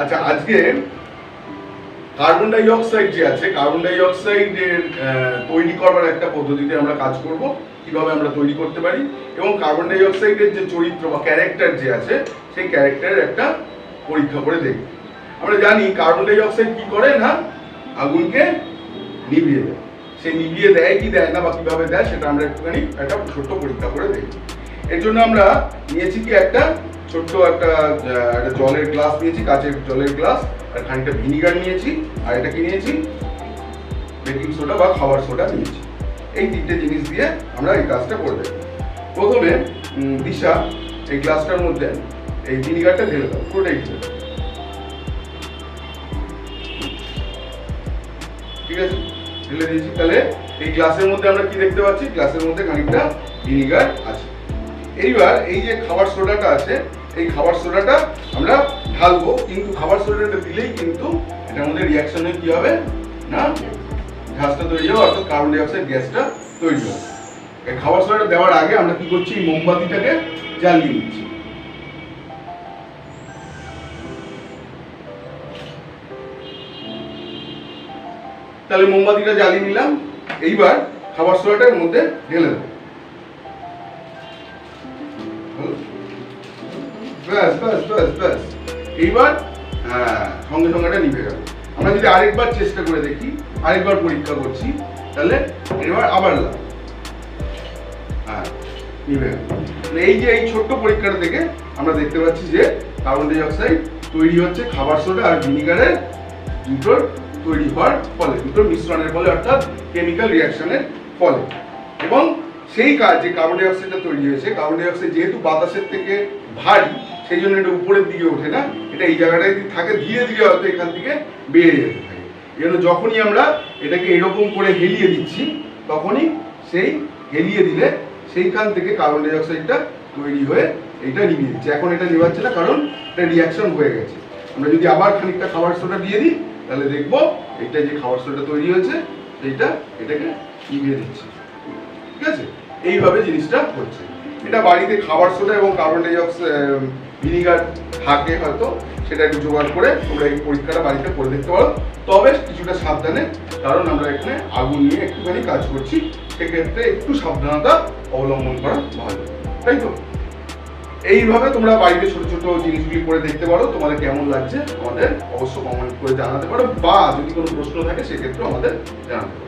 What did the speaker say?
আচ্ছা, আজকে carbon die oxide যে আছে, কার্বন ডাই অক্সাইডের তৈরি করবার একটা পদ্ধতিতে আমরা কাজ করব, কিভাবে আমরা তৈরি করতে পারি, এবং কার্বন ডাই অক্সাইডের যে চরিত্র বা ক্যারেক্টার যে আছে সেই ক্যারেক্টারের একটা পরীক্ষা করে দেখব। আমরা জানি কার্বন ডাই অক্সাইড কি করে না, আগুনকে নিভিয়ে দেয়। সে নিভিয়ে দেয় কি দেয় না বা কিভাবে দেয় সেটা আমরা একটুখানি একটা ছোট্ট পরীক্ষা করে দেখব। এর জন্য আমরা নিয়েছি কি একটা ছোট্ট একটা জলের গ্লাস নিয়েছি, কাঁচের জলের গ্লাস, আর খানিকটা ভিনিগার নিয়েছি, আর এটা কি নিয়েছি, বেকিং সোডা বা খাবার সোডা নিয়েছি। এই তিনটে জিনিস দিয়ে আমরা এই কাজটা করে দেবো। প্রথমে দিশা এই গ্লাসটার মধ্যে এই ভিনিগারটা ঢেলে দাও, পুরোটাই ঢেলে দাও। ঠিক আছে, ঢেলে দিয়েছি। তাহলে এই গ্লাসের মধ্যে আমরা কি দেখতে পাচ্ছি, গ্লাসের মধ্যে খানিকটা ভিনিগার আছে। এইবার এই যে খাবার সোডাটা আছে, এই খাবার সোডাটা আমরা ঢালবো, কিন্তু খাবার সোডাটা দিলেই কিন্তু এটার মধ্যে রিয়াকশন হয়ে কি হবে না, গ্যাসটা তৈরি হবে, অর্থাৎ কার্বন ডাই অক্সাইড গ্যাসটা তৈরি হবে। এই খাবার সোডাটা দেওয়ার আগে আমরা কি করছি, মোমবাতিটাকে জ্বালিয়ে নিচ্ছি। তাহলে মোমবাতিটা জ্বালিয়ে নিলাম। এইবার খাবার সোডাটার মধ্যে ঢেলে দেবো। ব্যাস ব্যাস ব্যাস ব্যাস, এইবার সঙ্গে সঙ্গে এটা নিভে গেল। আমরা যদি আরেকবার চেষ্টা করে দেখি, আরেকবার পরীক্ষা করছি, তাহলে এবার আবার নিভে গেল। এই যে এই ছোট্ট পরীক্ষাটা থেকে আমরা দেখতে পাচ্ছি যে কার্বন ডাই অক্সাইড তৈরি হচ্ছে খাবার সোডা আর ভিনিগারের দুটোর তৈরি হওয়ার ফলে, দুটোর মিশ্রণের ফলে, অর্থাৎ কেমিক্যাল রিয়াকশনের ফলে। এবং সেই কাজ যে কার্বন ডাই অক্সাইডটা তৈরি হয়েছে, কার্বন ডাই অক্সাইড যেহেতু বাতাসের থেকে ভারী, সেই জন্য এটা উপরের দিকে ওঠে না, এটা এই জায়গাটায় যদি থাকে ধীরে ধীরে হয়তো এখান থেকে বেরিয়ে যেতে থাকে। এই জন্য যখনই আমরা এটাকে এরকম করে হেলিয়ে দিচ্ছি, তখনই সেই হেলিয়ে দিলে সেইখান থেকে কার্বন ডাই অক্সাইডটা তৈরি হয়ে এইটা নিভিয়ে দিচ্ছে। এখন এটা নিভাচ্ছে না, কারণ এটা রিয়াকশন হয়ে গেছে। আমরা যদি আবার খানিকটা খাবার সোডা দিয়ে দিই, তাহলে দেখবো এটা যে খাবার সোডা তৈরি হয়েছে সেইটা এটাকে নিভিয়ে দিচ্ছে। ঠিক আছে, এইভাবে জিনিসটা হচ্ছে। এটা বাড়িতে খাবার সোডা এবং কার্বন ডাই অক্সাইড ভিনিগার থাকে হয়তো, সেটা একটু জোগাড় করে তোমরা এই পরীক্ষাটা বাড়িতে করে দেখতে পারো। তবে কিছুটা সাবধানে, কারণ আমরা এখানে আগুন নিয়ে একটুখানি কাজ করছি, সেক্ষেত্রে একটু সাবধানতা অবলম্বন করা ভালো, তাই তো? এইভাবে তোমরা বাড়িতে ছোট ছোট জিনিসগুলি করে দেখতে পারো। তোমাদের কেমন লাগছে আমাদের অবশ্য কমেন্ট করে জানাতে পারো, বা যদি কোনো প্রশ্ন থাকে সেক্ষেত্রে আমাদের জানাতে পারো।